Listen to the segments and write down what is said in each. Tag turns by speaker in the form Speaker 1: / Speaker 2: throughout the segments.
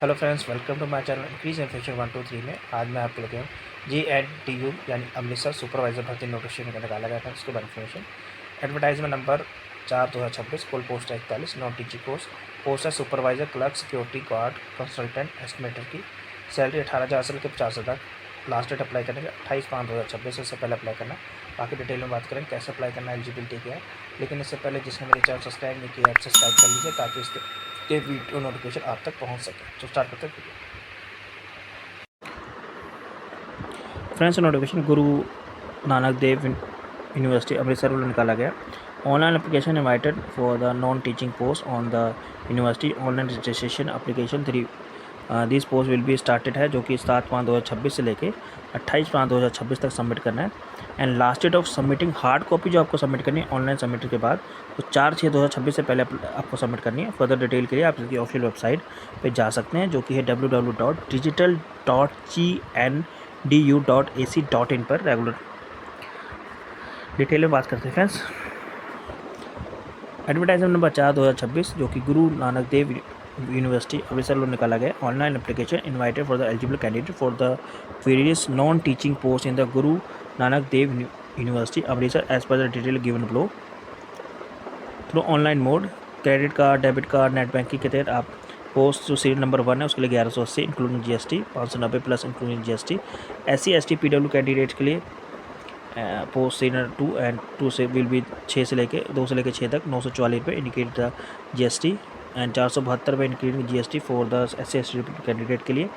Speaker 1: Hello friends, welcome to my channel increase infection 123 में आज मैं आपको लेके आऊँ GNTU यानी अमृतसर सुपरवाइजर भर्ती नोटिफिकेशन निकाला गया था। उसके बाद इन्फॉर्मेशन एडवर्टाइजमेंट नंबर 4/2026 कुल पोस्ट है 41 नॉन टीचिंग पोस्ट है supervisor clerk security guard consultant estimator की सैलरी 18,000 से लेकर 50,000 तक। लास्ट डेट अप्लाई करने का 28/5/2026 इससे पहले अप्लाई करना। बाकी डिटेल में बात करें कैसे अप्लाई करना, एलिजिबिलिटी क्या है। लेकिन इससे पहले जिसने मेरे चैनल सब्सक्राइब नहीं किया है सब्सक्राइब कर लीजिए ताकि इसके वीडियो नोटिफिकेशन आप तक पहुंच सके। तो स्टार्ट करते हैं वीडियो। फ्रेंड्स, नोटिफिकेशन गुरु नानक देव यूनिवर्सिटी अमृतसर में निकाला गया। Online application invited for the non teaching post on the university online registration application 3 this post will be started है, जो कि 7/5/2026 से लेके 28/5/2026 तक सबमिट करना है। And last date of submitting hard copy जो आपको सबमिट करनी है ऑनलाइन सबमिट के बाद तो 4/6/2026 से पहले आपको सबमिट करनी है। फर्दर डिटेल के लिए आप इसकी ऑफिशियल वेबसाइट पे जा सकते हैं, जो कि है www.digital.gndu.ac.in पर। रेगुलर डिटेल में बात करते हैं फ्रेंड्स। एडवर्टाइजमेंट नंबर 4/2026 जो कि गुरु नानक देव यूनिवर्सिटी अमृतसर में निकाला गया। Online application invited for the eligible candidate for the various non teaching post in the Guru Nanak Dev university Amritsar as per the detail given below through online mode. Credit card, debit card, net banking के तहत आप post जो serial number 1 है उसके लिए 1180 including GST, 590 plus including GST। SC ST PW candidate के लिए post senior 2 and 2 से विल बी 2 से लेके 6 तक 944 रुपये इंडिकेट द GST एंड 472 रुपये including GST for the SC ST candidate के लिए।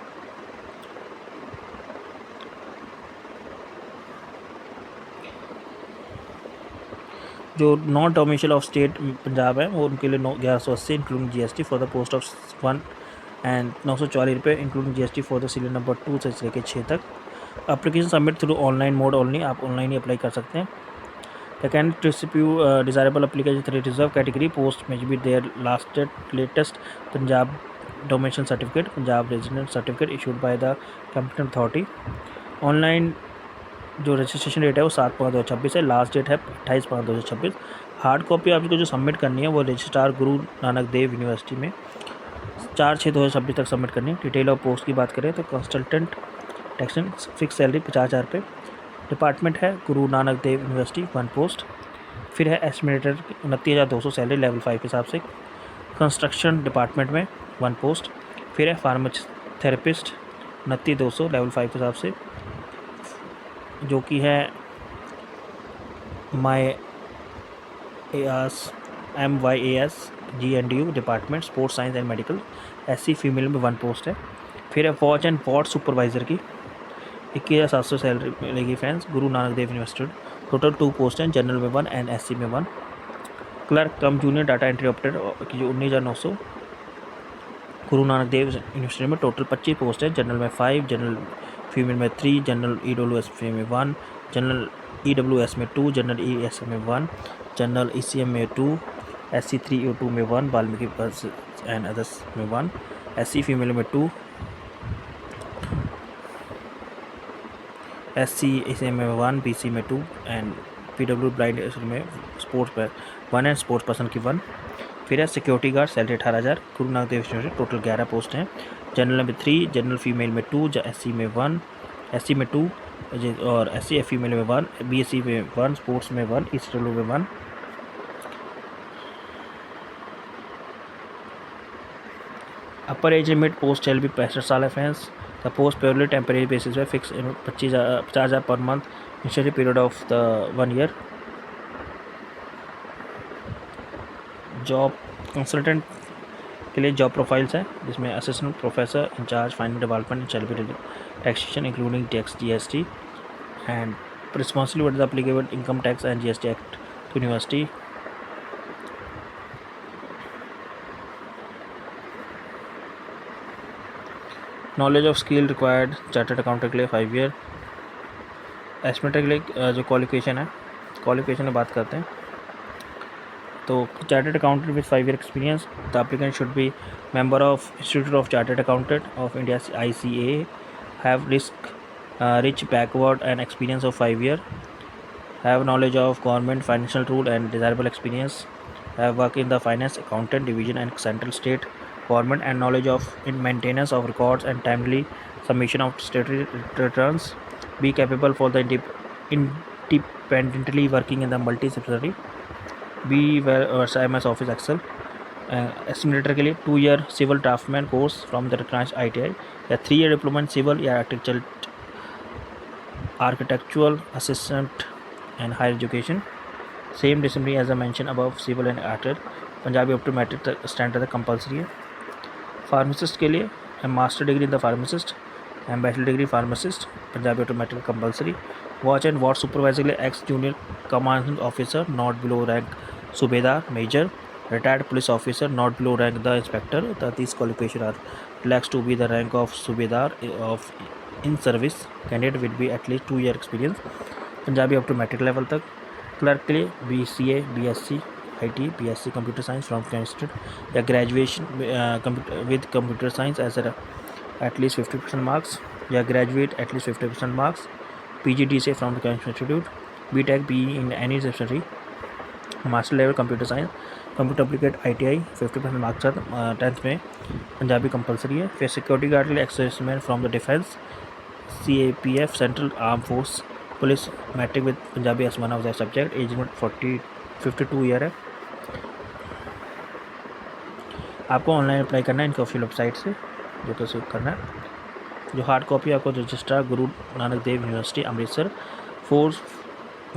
Speaker 1: जो non domicile of state Punjab है वो उनके लिए 1180 including GST for the post of 1 and 944 रुपये including GST for the serial number 2 से लेकर 6 तक। Application submit through online mode only, आप ऑनलाइन ही अप्लाई कर सकते हैं। The candidate receive desirable application through reserve category post में be there latest Punjab domicile certificate, Punjab resident certificate issued by the company authority. Online जो registration date है वो 7/5/2026 है। Last date है 28/5/2026। हार्ड कॉपी आपको जो सबमिट करनी है वो रजिस्ट्रार गुरु नानक देव यूनिवर्सिटी में 4/6/2026 तक सबमिट करनी है। डिटेल ऑफ पोस्ट की बात करें तो कंसल्टेंट टेक्शन फिक्स सैलरी 50,000 रुपये। डिपार्टमेंट है गुरु नानक देव यूनिवर्सिटी 1 पोस्ट। फिर है एस्टिमेटर 29,200 सैलरी लेवल 5 के हिसाब से। कंस्ट्रक्शन डिपार्टमेंट में 1 पोस्ट। फिर है फार्माथेरेपिस्ट 29,200 लेवल 5 के हिसाब से, जो कि है MYAS GNDU department sports science and medical SC female में 1 पोस्ट है। फिर है वॉच एंड वार्ड सुपरवाइज़र की 21,700 सैलरी मिलेगी फ्रेंड्स गुरु Nanak Dev university. Total 2 post हैं, जनरल में 1 एंड SC में 1। क्लर्क कम जूनियर डाटा एंट्री ऑपरेटर की जो 19,900 गुरु नानक देव यूनिवर्सिटी में। टोटल 25 पोस्ट है, जनरल में 5, जनरल फीमेल में 3, जनरल EWS में 1, जनरल EWS में 2, जनरल ESM में 1, जनरल ECM में 2, SC 302 में 1, वाल्मीकि बस एंड अदर्स में 1, SC फीमेल में 2, SC ECM में 1, BC में 2 एंड PW ब्लाइंड में स्पोर्ट्स पर 1 एंड स्पोर्ट्स पर्सन की 1। फिर है सिक्योरिटी गार्ड सैलरी 18,000 गुरु Nanak Dev university. Total 11 post हैं, जनरल में 3, जनरल फीमेल में 2, SC में 1, SC में 2 और SC फीमेल में 1, BSc में 1, स्पोर्ट्स में 1, ECW में 1। Upper age limit post shall भी 65 साल है friends. The post purely temporary basis पे fix 50,000 per month initial period of the 1 year. Job consultant के लिए जॉब प्रोफाइल्स हैं, जिसमें assistant professor in charge finance development and salary taxation including tax GST and responsibility for the applicable income tax and GST act to university. Knowledge of skill required chartered accountant के लिए 5 year. Estimator के लिए जो qualification है, qualification में बात करते हैं तो chartered accountant with 5 year experience. The applicant should be member of institute of chartered accountant of India ICA, have rich backward and experience of 5 year, have knowledge of government financial rule and desirable experience, have worked in the finance accountant division and central state government and knowledge of in maintenance of records and timely submission of statutory returns. Be capable for the independently working in the multi-subsidiary. Be versatile MS Office Excel. Estimator के लिए 2 year civil draftsman course from the recognised ITI या 3 year diploma in civil या architectural assistant and higher education. Same discipline as I mentioned above civil and art. Punjabi up to matric standard compulsory है. Pharmacist के लिए master degree in the pharmacist and bachelor degree pharmacist Punjabi up to matric compulsory. Watch and ward supervisor के लिए ex junior commanding officer not below rank सूबेदार major. Retired police officer not below rank the inspector. These qualifications are relaxed to be the rank of subedar of in service. Candidate will be at least 2 year experience. Punjabi up to matric level तक. Clerk के लिए BCA BSc IT BSc computer science from institute या graduation with computer science as at least 50% marks या graduate at least 50% marks. PGDCA from the institute. BTech BE in any सेक्शनरी. Master level computer science computer अप्लीकेट ITI 50% marks 10th में. Punjabi compulsory है. फिर security guard के लिए ex serviceman from the defence CAPF central arm force police matric with Punjabi as one of the subject. Age limit 52 year है. आपको online apply करना है इनकी ऑफिशियल वेबसाइट से जो तो करना है. जो हार्ड कॉपी आपको registrar Guru Nanak Dev university Amritsar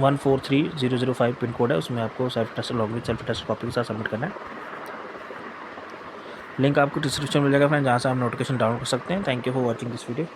Speaker 1: 4143-005 pin code है. उसमें आपको self test login self test copy के साथ सबमिट करना है. लिंक आपको डिस्क्रिप्शन मिल जाएगा फ्रेंड जहाँ से आप नोटिफिकेशन डाउनलोड कर सकते हैं. Thank you for watching this video.